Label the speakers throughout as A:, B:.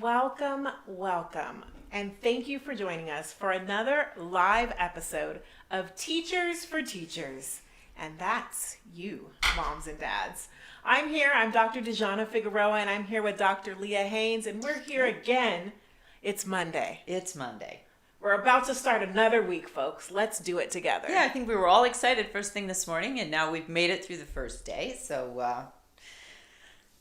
A: Welcome, welcome, and thank you for joining us for another live episode of Teachers for Teachers. And that's you, moms and dads. I'm Dr. Dejana Figueroa, and I'm here with Dr. Leah Haynes, and we're here again. It's Monday.
B: It's Monday.
A: We're about to start another week, folks. Let's do it together.
B: Yeah, I think we were all excited first thing this morning, and now we've made it through the first day, so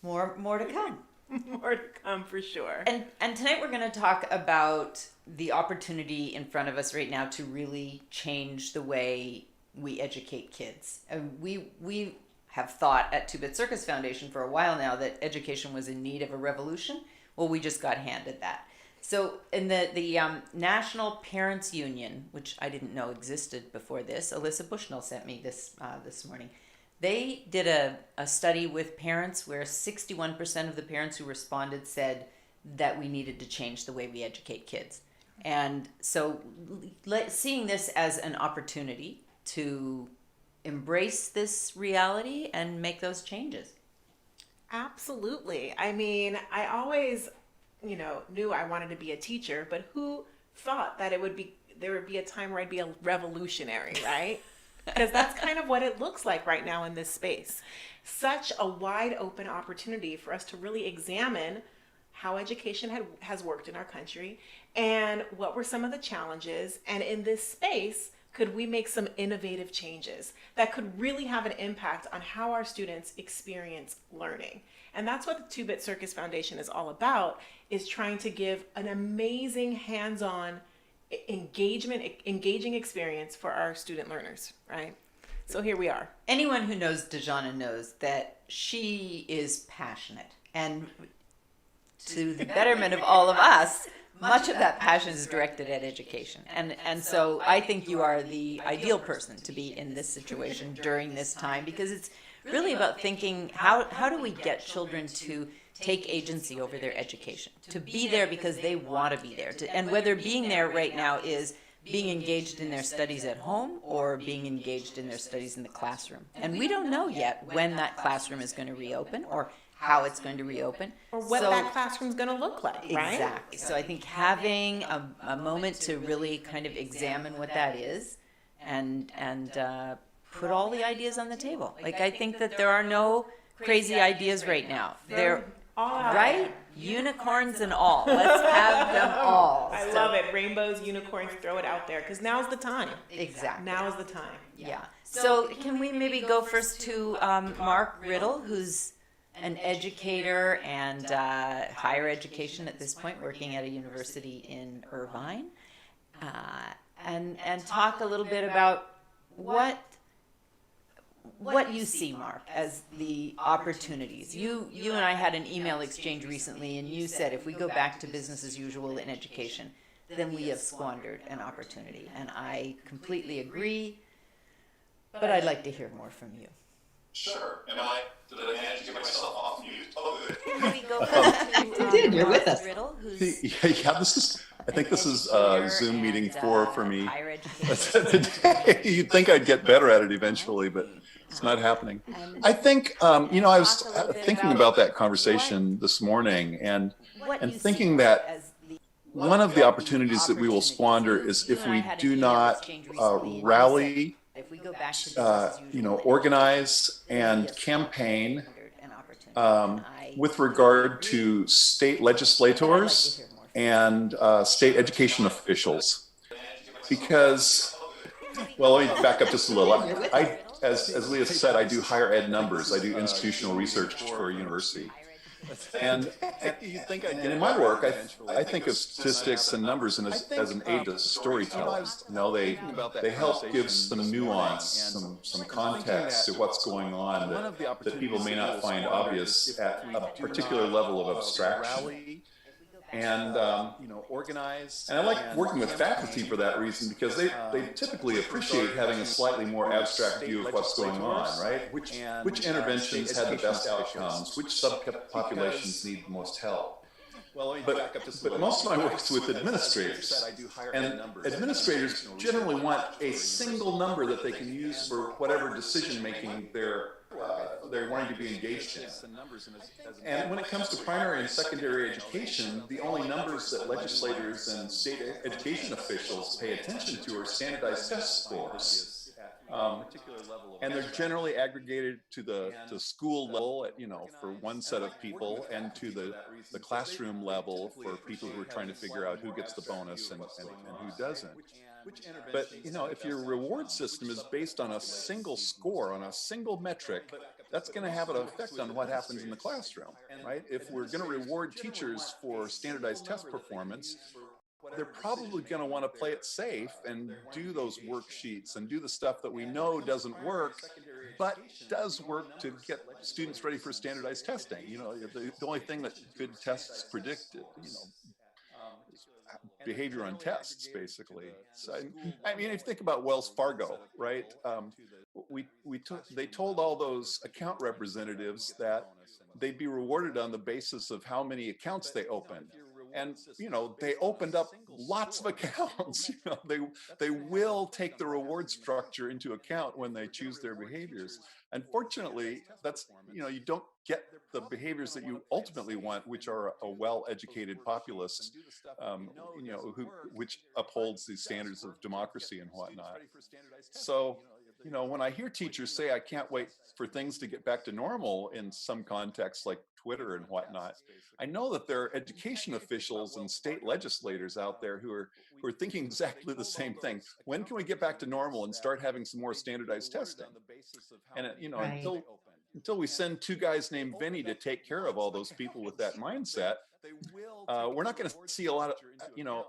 B: more to come.
A: More to come for sure.
B: And tonight we're going to talk about the opportunity in front of us right now to really change the way we educate kids. And we have thought at Two-Bit Circus Foundation for a while now that education was in need of a revolution. Well, we just got handed that. So in the National Parents Union, which I didn't know existed before this, Alyssa Bushnell sent me this morning. They did a study with parents where 61% of the parents who responded said that we needed to change the way we educate kids. And so seeing this as an opportunity to embrace this reality and make those changes.
A: Absolutely. I mean, I always, knew I wanted to be a teacher, but who thought that there would be a time where I'd be a revolutionary, right? Because that's kind of what it looks like right now in this space. Such a wide open opportunity for us to really examine how education has worked in our country and what were some of the challenges. And in this space, could we make some innovative changes that could really have an impact on how our students experience learning? And that's what the Two-Bit Circus Foundation is all about, is trying to give an amazing hands-on engaging experience for our student learners, right? So here we are.
B: Anyone who knows Dejana knows that she is passionate, and to the betterment of all of us, much of that passion is directed at education. And so I think you are the ideal person to be in this situation during this time, because it's really about thinking, how do we get children to take agency over their education, to be there because they want to be there, and whether being there right now is being engaged in their studies at home or being engaged in their studies in the classroom. And we don't know yet when that classroom is going to reopen or how it's going to reopen.
A: Or what that classroom is going to look like, right?
B: Exactly. So I think having a moment to really kind of examine what that is and put all the ideas on the table. Like, I think that there are no crazy ideas right now. They're right? Unicorns and all. Let's have them all.
A: I love it. Rainbows, unicorns, throw it out there, because now's the time.
B: Exactly.
A: Now is the time.
B: Yeah. So can we maybe go first to Mark Riddle, who's an educator and higher education at this point, working at a university in Irvine, and talk a little bit about what you see, Mark, as the opportunities. You and I had an email exchange recently, and you said if we go back to business as usual in education, then we have squandered an opportunity. And I completely agree, but I'd like to hear more from you.
C: Sure. Did I manage to get myself off mute? Oh, good.
B: Can we go back to
D: You did, you're with us.
B: Riddle, who's
C: I think this is Zoom meeting 4 for me.
B: higher education.
C: You'd think I'd get better at it eventually, but it's not happening. I think, I was thinking about that conversation this morning and thinking that one of the opportunities that we will squander is if we do not rally,
B: If we go back to business as usual,
C: organize and campaign with regard to state legislators and state education officials. Because, well, let me back up just a little. As Leah said, I do higher ed numbers. I do institutional research for a university. And in my work, I think of statistics and numbers as an aid to storytelling. They help give some nuance, some context to what's going on that people may not find obvious at a particular level of abstraction. And organize. And I like working with faculty for that reason, because they typically appreciate having a slightly more abstract view of what's going on, right? Which interventions had the best outcomes? Which subpopulations need the most help? But most of my work is with administrators, and administrators generally want a single number that they can use for whatever decision making they're they're wanting to be engaged in. And when it comes to primary and secondary education, the only numbers that legislators and state education officials pay attention to are standardized test scores. And they're generally aggregated to the school level, for one set of people, and to the classroom level for people who are trying to figure out who gets the bonus and who doesn't. But if your reward system is based on a single score, on a single metric, that's going to have an effect on what happens in the classroom, right? If we're going to reward teachers for standardized test performance, they're probably going to want to play it safe and do those worksheets and do the stuff that we know doesn't work, but does work to get students ready for standardized testing. The only thing that good tests predict, behavior on tests, basically. So, I mean, if you think about Wells Fargo, right? They told all those account representatives that they'd be rewarded on the basis of how many accounts they opened. And they opened up lots of accounts. They will take the reward structure into account when they choose their behaviors. Unfortunately, that's you don't get the behaviors that you ultimately want, which are a well-educated populace, which upholds the standards of democracy and whatnot. So, when I hear teachers say, I can't wait for things to get back to normal in some contexts like Twitter and whatnot, I know that there are education officials and state legislators out there who are thinking exactly the same thing. When can we get back to normal and start having some more standardized testing? And
D: Right.
C: until we send two guys named Vinny to take care of all those people with that mindset, we're not going to see a lot of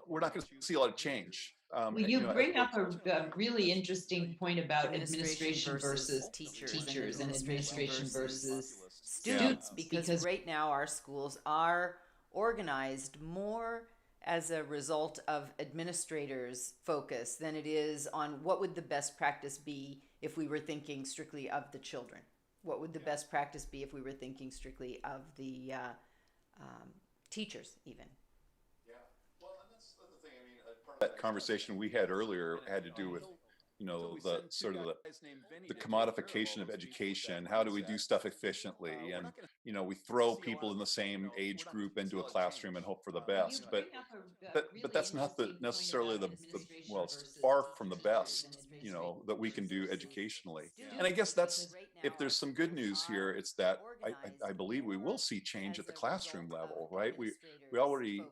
C: we're not going to see a lot of change.
D: Well, you bring up a really interesting point about administration versus teachers and administration versus
B: students,
D: Yeah.
B: because right now our schools are organized more as a result of administrators' focus than it is on what would the best practice be if we were thinking strictly of the children. What would the best practice be if we were thinking strictly of the teachers even?
C: That conversation we had earlier had to do with the sort of the commodification of education. How do we do stuff efficiently? And we throw people in the same age group into a classroom and hope for the best, but that's not necessarily the well, it's far from the best that we can do educationally. And I guess that's, if there's some good news here, it's that I believe we will see change at the classroom level, right? We already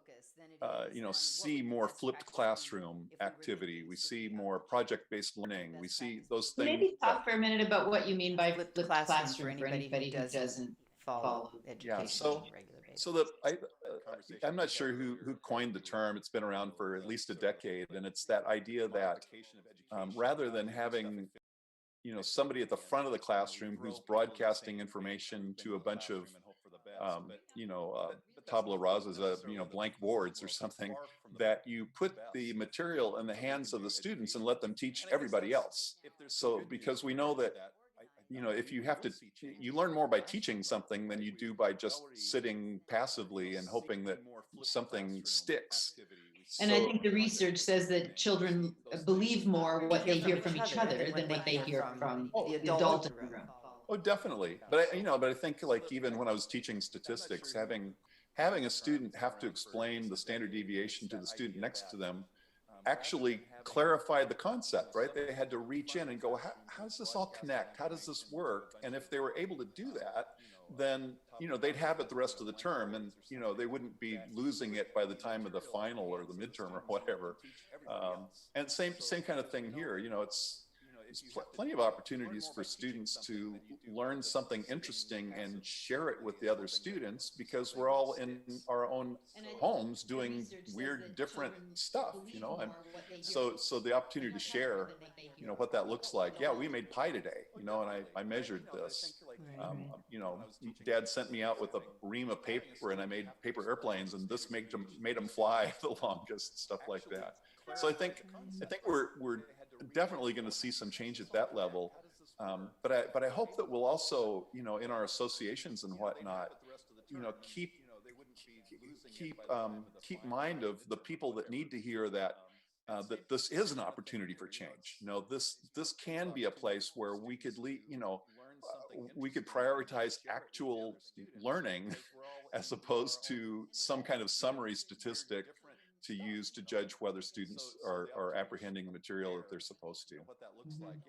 C: see more flipped classroom activity. We see more project-based learning. We see those things.
D: Maybe talk for a minute about what you mean by flipped classroom for anybody who doesn't follow
B: education.
C: Yeah, so I'm not sure who coined the term. It's been around for at least a decade, and it's that idea that rather than having somebody at the front of the classroom who's broadcasting information to a bunch of tabula rasas, blank boards or something, that you put the material in the hands of the students and let them teach everybody else. So, because we know that if you learn more by teaching something than you do by just sitting passively and hoping that something sticks.
D: And I think the research says that children believe more what they hear from each other than what they hear from the adult in the room.
C: Oh, definitely. But I think, like, even when I was teaching statistics, having a student have to explain the standard deviation to the student next to them actually clarified the concept, right? They had to reach in and go, how does this all connect? How does this work? And if they were able to do that, then they'd have it the rest of the term, and they wouldn't be losing it by the time of the final or the midterm or whatever. And same kind of thing here. There's plenty of opportunities for students to learn something interesting and share it with the other students, because we're all in our own homes doing weird, different stuff, and so the opportunity to share, what that looks like. Yeah, we made pie today, and I measured this. Dad sent me out with a ream of paper, and I made paper airplanes, and this made them fly the longest, stuff like that. So I think we're definitely going to see some change at that level, but I hope that we'll also, in our associations and whatnot, keep mind of the people that need to hear that that this is an opportunity for change. This can be a place where we could we could prioritize actual learning as opposed to some kind of summary statistic to use to judge whether students are apprehending the material that they're supposed to.
D: Mhm.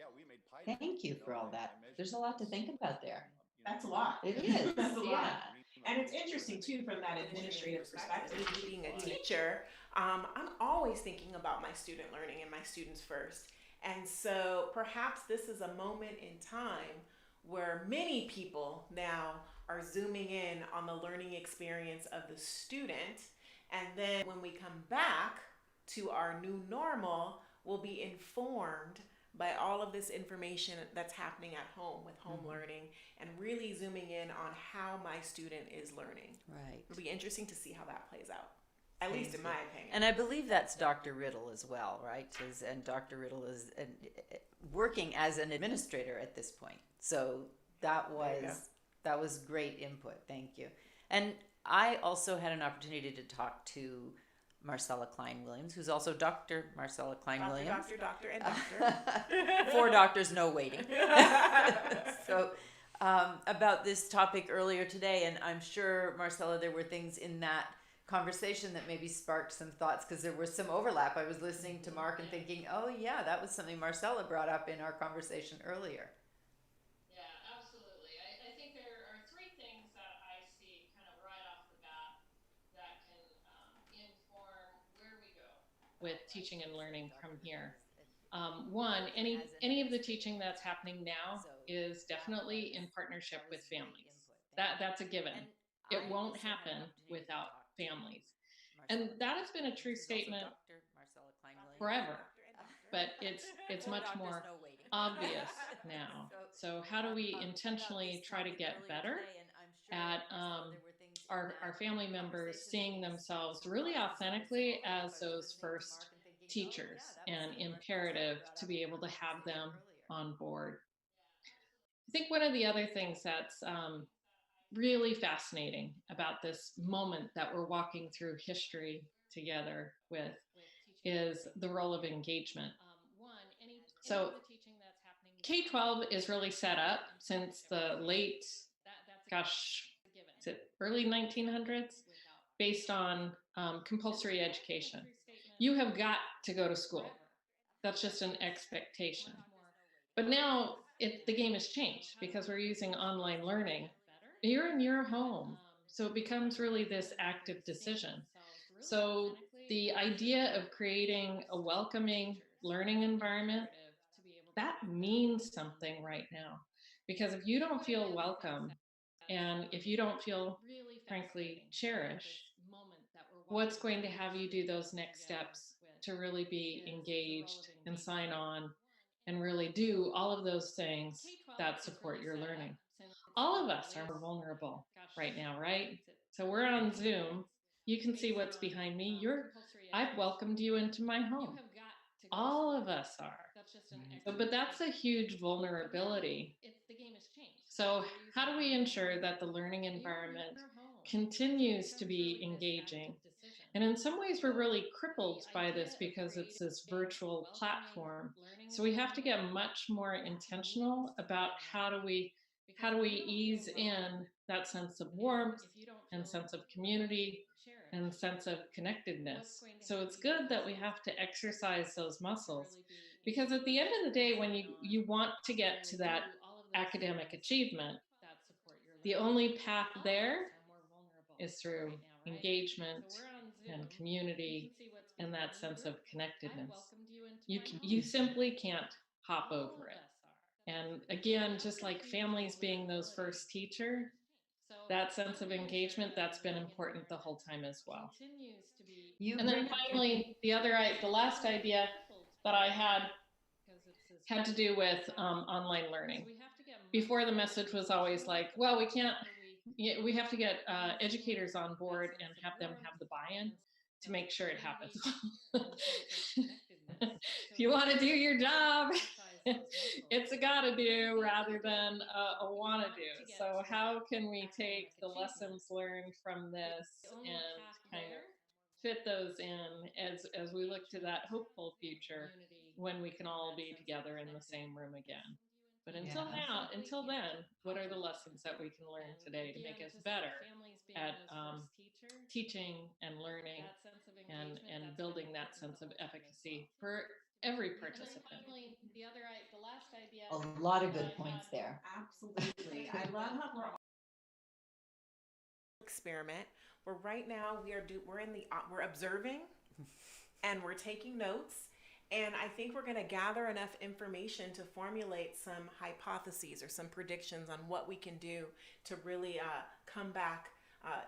D: Thank you for all that. There's a lot to think about there.
A: That's a lot.
D: It is,
A: That's a lot.
D: yeah.
A: And it's interesting too from that administrative perspective. Me being a teacher, I'm always thinking about my student learning and my students first. And so perhaps this is a moment in time where many people now are zooming in on the learning experience of the student. And then when we come back to our new normal, we'll be informed by all of this information that's happening at home with home learning and really zooming in on how my student is learning.
B: Right.
A: It'll be interesting to see how that plays out, at least in my opinion.
B: And I believe that's Dr. Riddle as well, right? And Dr. Riddle is working as an administrator at this point. So that was great input. Thank you. And I also had an opportunity to talk to Marcella Klein-Williams, who's also Dr. Marcella Klein-Williams.
A: Doctor, and doctor.
B: 4 doctors, no waiting. So about this topic earlier today, and I'm sure, Marcella, there were things in that conversation that maybe sparked some thoughts because there was some overlap. I was listening to Mark and thinking, oh yeah, that was something Marcella brought up in our conversation earlier.
E: Yeah, absolutely. I think there are 3 things that I see kind of right off the bat that can inform where we go with teaching and learning from here. One, any of the teaching that's happening now is definitely in partnership with families. That's a given. It won't happen without families. And that has been a true statement forever, but it's much more obvious now. So how do we intentionally try to get better at our family members seeing themselves really authentically as those first teachers, and imperative to be able to have them on board. I think one of the other things that's really fascinating about this moment that we're walking through history together with is the role of engagement. So K-12 is really set up since the late, is it early 1900s, based on compulsory education. You have got to go to school. That's just an expectation. But now the game has changed because we're using online learning. You're in your home. So it becomes really this active decision. So the idea of creating a welcoming learning environment, that means something right now. Because if you don't feel welcome and if you don't feel, frankly, cherished, what's going to have you do those next steps to really be engaged and sign on and really do all of those things that support your learning? All of us are vulnerable right now, right? So we're on Zoom. You can see what's behind me. I've welcomed you into my home. All of us are. But that's a huge vulnerability. So how do we ensure that the learning environment continues to be engaging? And in some ways, we're really crippled by this because it's this virtual platform. So we have to get much more intentional about how do we ease in that sense of warmth and sense of community and sense of connectedness. So it's good that we have to exercise those muscles, because at the end of the day, when you want to get to that academic achievement, the only path there is through engagement and community and that sense of connectedness. You simply can't hop over it. And again, just like families being those first teacher, that sense of engagement, that's been important the whole time as well. And then finally, the last idea that I had to do with online learning. Before, the message was always like, well, we have to get educators on board and have them have the buy-in to make sure it happens. If you want to do your job, it's a gotta do rather than a wanna do. So how can we take the lessons learned from this and kind of fit those in as we look to that hopeful future when we can all be together in the same room again? But until
D: Yeah.
E: now, until then, what are the lessons that we can learn today to make us better at teaching and learning and building that sense of efficacy for every participant?
D: A lot of good points there.
A: Absolutely. I love how we're all experiment. Where right now we're observing and we're taking notes. And I think we're going to gather enough information to formulate some hypotheses or some predictions on what we can do to really come back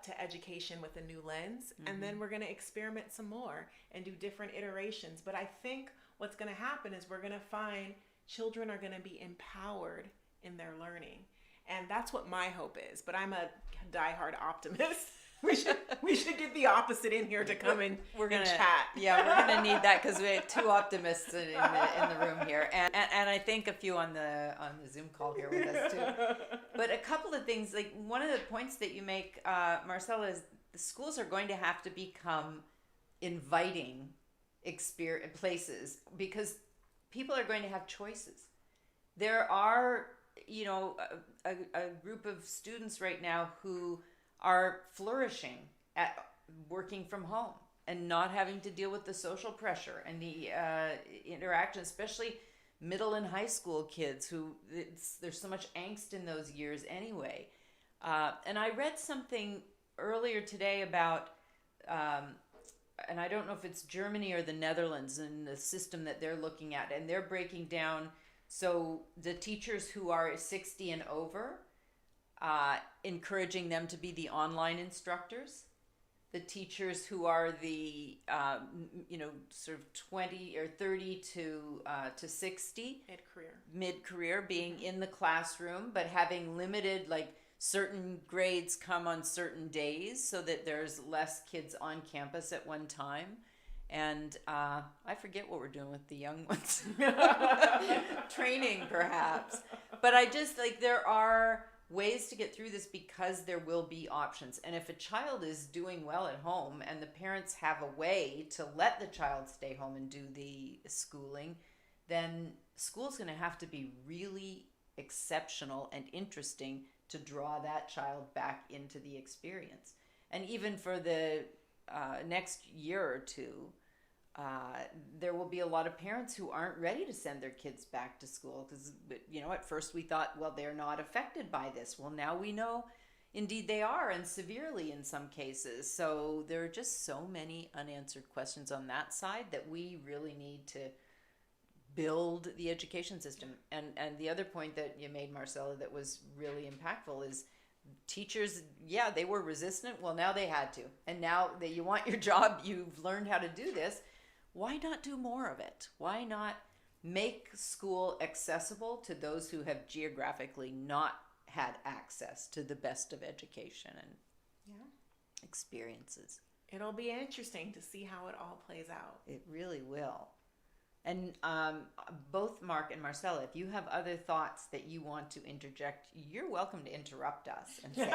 A: to education with a new lens. And then we're going to experiment some more and do different iterations. But I think what's going to happen is we're going to find children are going to be empowered in their learning. And that's what my hope is. But I'm a diehard optimist. We should get the opposite in here to come and chat.
B: Yeah, we're gonna need that because we have two optimists in the room here, and I think a few on the Zoom call here with us too. But a couple of things, like one of the points that you make, Marcella, is the schools are going to have to become inviting places because people are going to have choices. There are, a group of students right now who are flourishing at working from home and not having to deal with the social pressure and the interaction, especially middle and high school kids who there's so much angst in those years anyway. And I read something earlier today about, and I don't know if it's Germany or the Netherlands and the system that they're looking at, and they're breaking down. So the teachers who are 60 and over, encouraging them to be the online instructors. The teachers who are the, sort of 20 or 30 to 60. Mid-career being in the classroom, but having limited, like certain grades come on certain days so that there's less kids on campus at one time. And I forget what we're doing with the young ones. Training, perhaps. But I just, there are ways to get through this because there will be options. And if a child is doing well at home and the parents have a way to let the child stay home and do the schooling, then school's going to have to be really exceptional and interesting to draw that child back into the experience. And even for the next year or two, there will be a lot of parents who aren't ready to send their kids back to school because, at first we thought, well, they're not affected by this. Well, now we know indeed they are, and severely in some cases. So there are just so many unanswered questions on that side that we really need to build the education system. And the other point that you made, Marcella, that was really impactful is teachers, they were resistant. Well, now they had to. And now that you want your job, you've learned how to do this. Why not do more of it? Why not make school accessible to those who have geographically not had access to the best of education and experiences?
A: It'll be interesting to see how it all plays out.
B: It really will. And both Mark and Marcella, if you have other thoughts that you want to interject, you're welcome to interrupt us and say,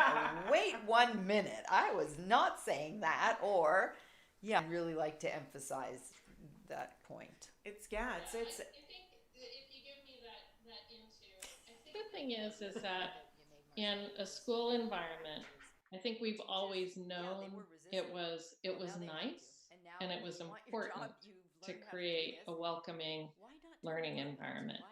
B: wait 1 minute, I was not saying that, or I'd really like to emphasize that point.
E: I think if you give me that I think the thing is that in a school environment, I think we've always known it was nice and it was important to create a welcoming learning environment.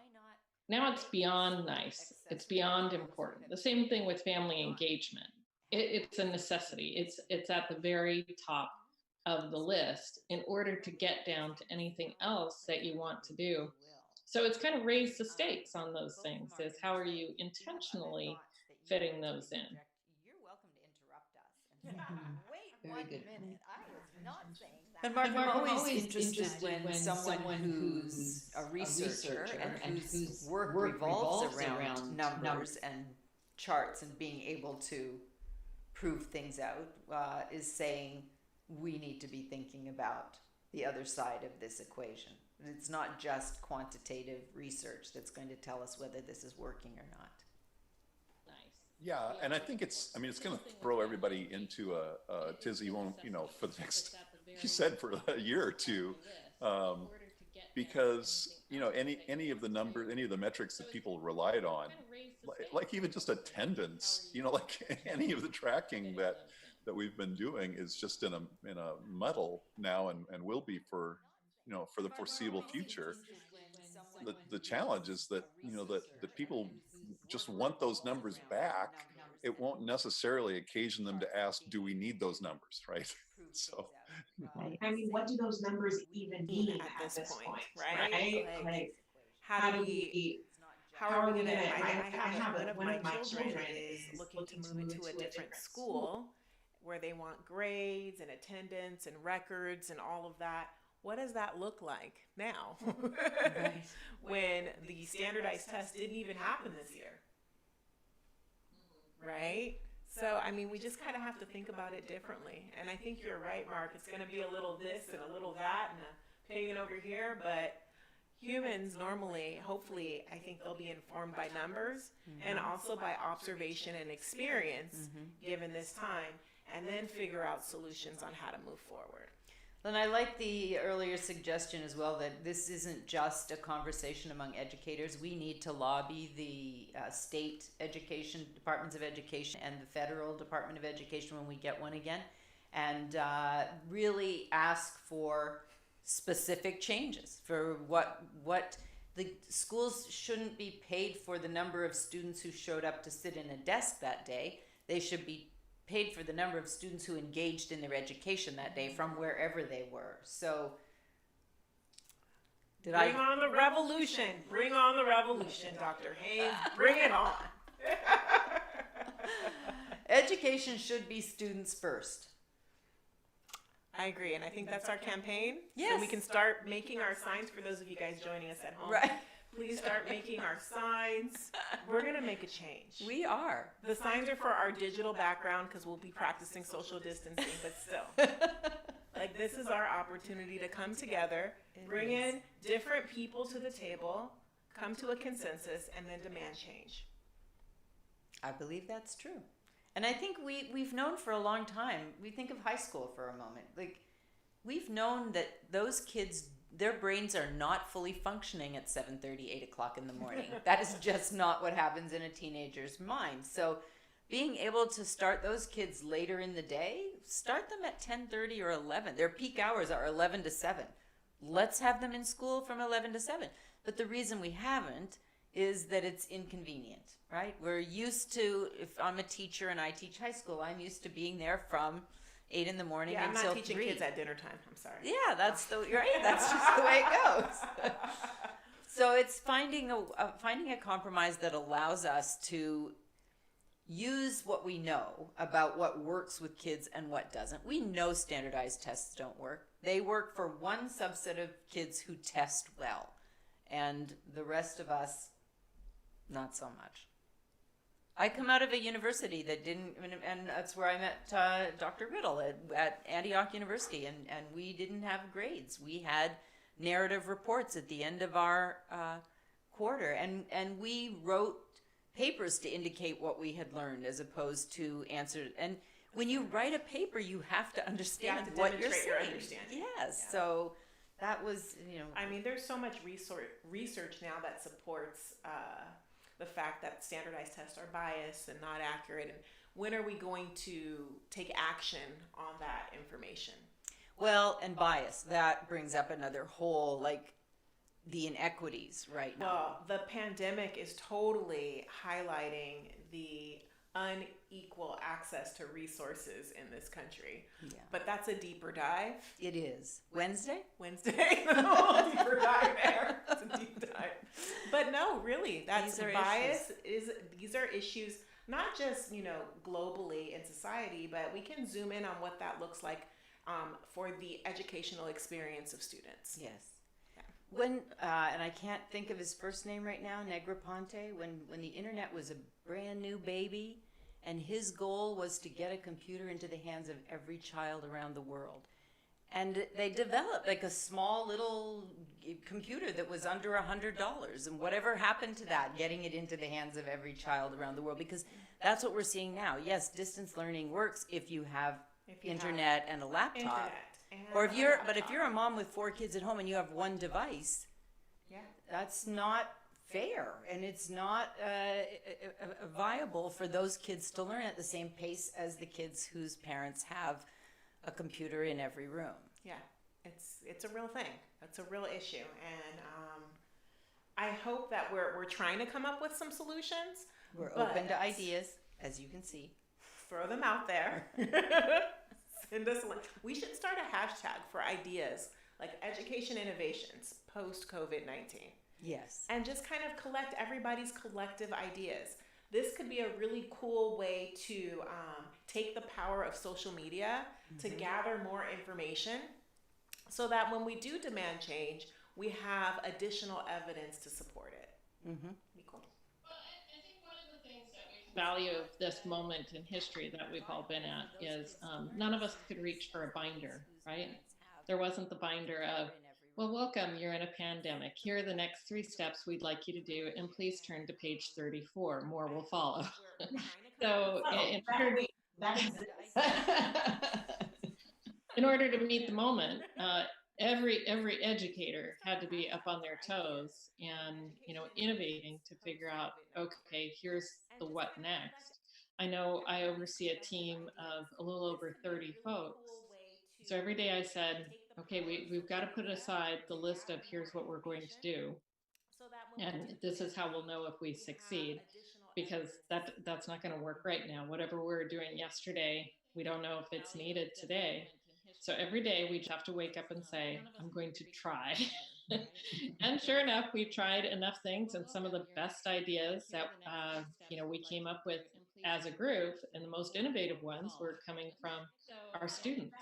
E: Now it's beyond nice. It's beyond important. The same thing with family engagement. It's a necessity. It's at the very top of the list in order to get down to anything else that you want to do. So it's kind of raised the stakes on those things, is how are you intentionally fitting those in?
B: You're welcome to interrupt us and say, wait 1 minute, I was not saying that.
D: And
B: Mark,
D: I'm
B: always interested when someone who's a researcher and whose work revolves around numbers and charts and being able to prove things out is saying we need to be thinking about the other side of this equation. It's not just quantitative research that's going to tell us whether this is working or not.
C: Yeah, and I think it's going to throw everybody into a tizzy, for the next, you said, for a year or two. because any of the numbers, any of the metrics that people relied on, like even just attendance, like any of the tracking that we've been doing is just in a muddle now, and will be for for the foreseeable future. The challenge is that that people just want those numbers back. It won't necessarily occasion them to ask, do we need those numbers, right? So
A: Right.
F: I mean, what do those numbers even mean
A: At
F: at this point,
A: right?
F: right?
A: Like,
F: How do we,
A: how
F: how
A: are
F: are
A: we
F: we
A: gonna,
F: gonna,
A: I
F: I
A: have
F: have
A: one of my children
F: children
A: is
F: is
A: looking to move into a different
F: school.
A: school where they want grades and attendance and records and all of that. What does that look like now? When the standardized test didn't even happen this year, right? So, I mean, we just kind of have to think about it differently. And I think you're right, Mark. It's going to be a little this and a little that and a pagan over here. But humans normally, hopefully, I think they'll be informed by numbers and also by observation and experience given this time, and then figure out solutions on how to move forward.
B: And I like the earlier suggestion as well that this isn't just a conversation among educators. We need to lobby the state education, departments of education, and the federal Department of Education when we get one again, and really ask for specific changes for what the schools shouldn't be paid for the number of students who showed up to sit in a desk that day. They should be paid for the number of students who engaged in their education that day from wherever they were. So
A: Bring on the revolution. Bring on the revolution, Dr. Haynes. Bring it on.
B: Education should be students first.
A: I agree, and I think that's our campaign.
B: Yes.
A: So we can start making our signs for those of you guys joining us at home.
B: Right.
A: Please start making our signs. We're going to make a change.
B: We are.
A: The signs are for our digital background because we'll be practicing social distancing, but still. Like, this is our opportunity to come together, bring in different people to the table, come to a consensus, and then demand change.
B: I believe that's true. And I think we've known for a long time, we think of high school for a moment, like we've known that those kids, their brains are not fully functioning at 7:30, 8 o'clock in the morning. That is just not what happens in a teenager's mind. So being able to start those kids later in the day, start them at 10:30 or 11. Their peak hours are 11 to 7. Let's have them in school from 11 to 7. But the reason we haven't is that it's inconvenient, right? We're used to, if I'm a teacher and I teach high school, I'm used to being there from 8 in the morning
A: Yeah, I'm
B: until
A: not teaching
B: 3.
A: kids at dinner time. I'm sorry.
B: Yeah, that's right. That's just the way it goes. So it's finding a compromise that allows us to use what we know about what works with kids and what doesn't. We know standardized tests don't work. They work for one subset of kids who test well, and the rest of us, not so much. I come out of a university that didn't, and that's where I met Dr. Riddle at Antioch University, and we didn't have grades. We had narrative reports at the end of our quarter, and we wrote papers to indicate what we had learned as opposed to answers. And when you write a paper, you have to understand what you're saying.
A: Your understanding.
B: Yes,
A: Yeah.
B: so that was,
A: I mean, there's so much research now that supports the fact that standardized tests are biased and not accurate. And when are we going to take action on that information?
B: Well, and bias, that brings up another whole, like, the inequities right now.
A: Well, the pandemic is totally highlighting the unequal access to resources in this country.
B: Yeah.
A: But that's a deeper dive.
B: It is. Wednesday?
A: Wednesday, a whole deeper dive there. It's a deep dive. But no, really, that's
B: These are
A: bias. These are issues not just globally in society, but we can zoom in on what that looks like for the educational experience of students.
B: Yes. When and I can't think of his first name right now, Negroponte, when the internet was a brand new baby, and his goal was to get a computer into the hands of every child around the world. And they developed like a small little computer that was under $100, and whatever happened to that, getting it into the hands of every child around the world, because that's what we're seeing now. Yes, distance learning works if you have internet and a laptop.
A: Internet.
B: Or if you're a mom with 4 kids at home and you have 1 device,
A: yeah.
B: that's not fair, and it's not viable for those kids to learn at the same pace as the kids whose parents have a computer in every room.
A: Yeah, it's a real thing. It's a real issue, and I hope that we're trying to come up with some solutions.
B: We're open to ideas, as you can see.
A: Throw them out there. Send us a link. We should start a hashtag for ideas like education innovations post COVID-19.
B: Yes.
A: And just kind of collect everybody's collective ideas. This could be a really cool way to take the power of social media to gather more information so that when we do demand change, we have additional evidence to support it. Be cool.
E: Well, I think one of the things that we value of this moment in history that we've all been at is none of us could reach for a binder, right? There wasn't the binder of, well, welcome, you're in a pandemic. Here are the next 3 steps we'd like you to do, and please turn to page 34. More will follow. So in order to meet the moment, every educator had to be up on their toes and innovating to figure out, okay, here's the what next. I know I oversee a team of a little over 30 folks. So every day I said, okay, we've got to put aside the list of here's what we're going to do. And this is how we'll know if we succeed, because that's not going to work right now. Whatever we were doing yesterday, we don't know if it's needed today. So every day we have to wake up and say, I'm going to try. And sure enough, we tried enough things, and some of the best ideas that we came up with as a group, and the most innovative ones were coming from our students.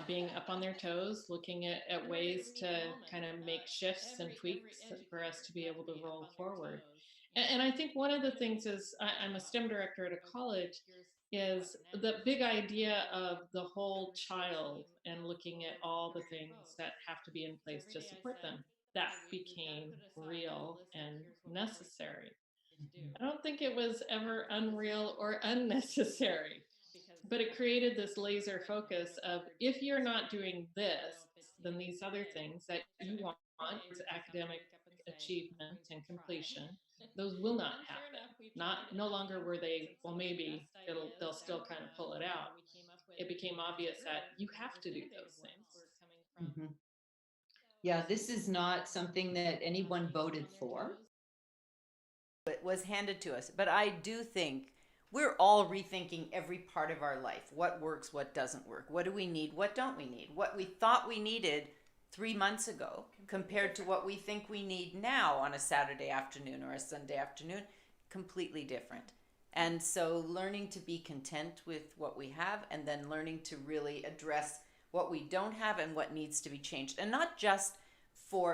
E: Being up on their toes, looking at ways to kind of make shifts and tweaks for us to be able to roll forward. And I think one of the things is, I'm a STEM director at a college, is the big idea of the whole child and looking at all the things that have to be in place to support them. That became real and necessary. I don't think it was ever unreal or unnecessary, but it created this laser focus of, if you're not doing this, then these other things that you want is academic achievement and completion, those will not happen. No longer were they, well, maybe they'll still kind of pull it out. It became obvious that you have to do those things.
D: Yeah, this is not something that anyone voted for.
B: It was handed to us, but I do think we're all rethinking every part of our life. What works, what doesn't work, what do we need, what don't we need, what we thought we needed 3 months ago compared to what we think we need now on a Saturday afternoon or a Sunday afternoon, completely different. And so learning to be content with what we have, and then learning to really address what we don't have and what needs to be changed. And not just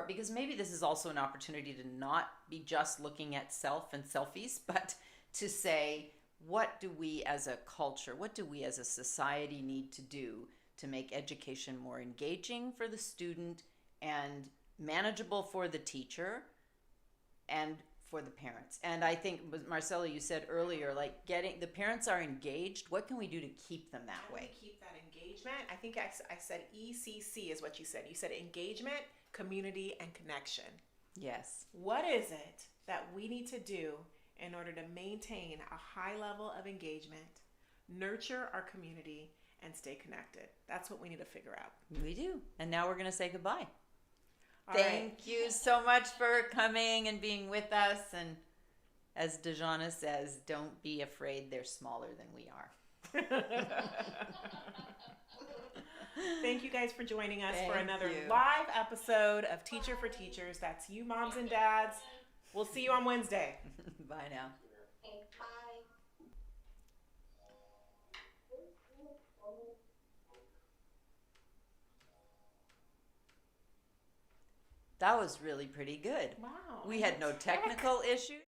B: because maybe this is also an opportunity to not be just looking at self and selfies, but to say, what do we as a culture, what do we as a society need to do to make education more engaging for the student and manageable for the teacher and for the parents? And I think, Marcella, you said earlier, like the parents are engaged. What can we do to keep them that way?
A: Keep that engagement. I think I said ECC is what you said. You said engagement, community, and connection.
B: Yes.
A: What is it that we need to do in order to maintain a high level of engagement, nurture our community, and stay connected? That's what we need to figure out.
B: We do. And now we're going to say goodbye.
A: Thank
B: you so much for coming and being with us. And as Dejana says, don't be afraid they're smaller than we are.
A: Thank you guys for joining us for another live episode of Teacher for Teachers. That's you, moms and dads. We'll see you on Wednesday.
B: Bye now.
F: Bye.
B: That was really pretty good.
A: Wow.
B: We had no technical issues.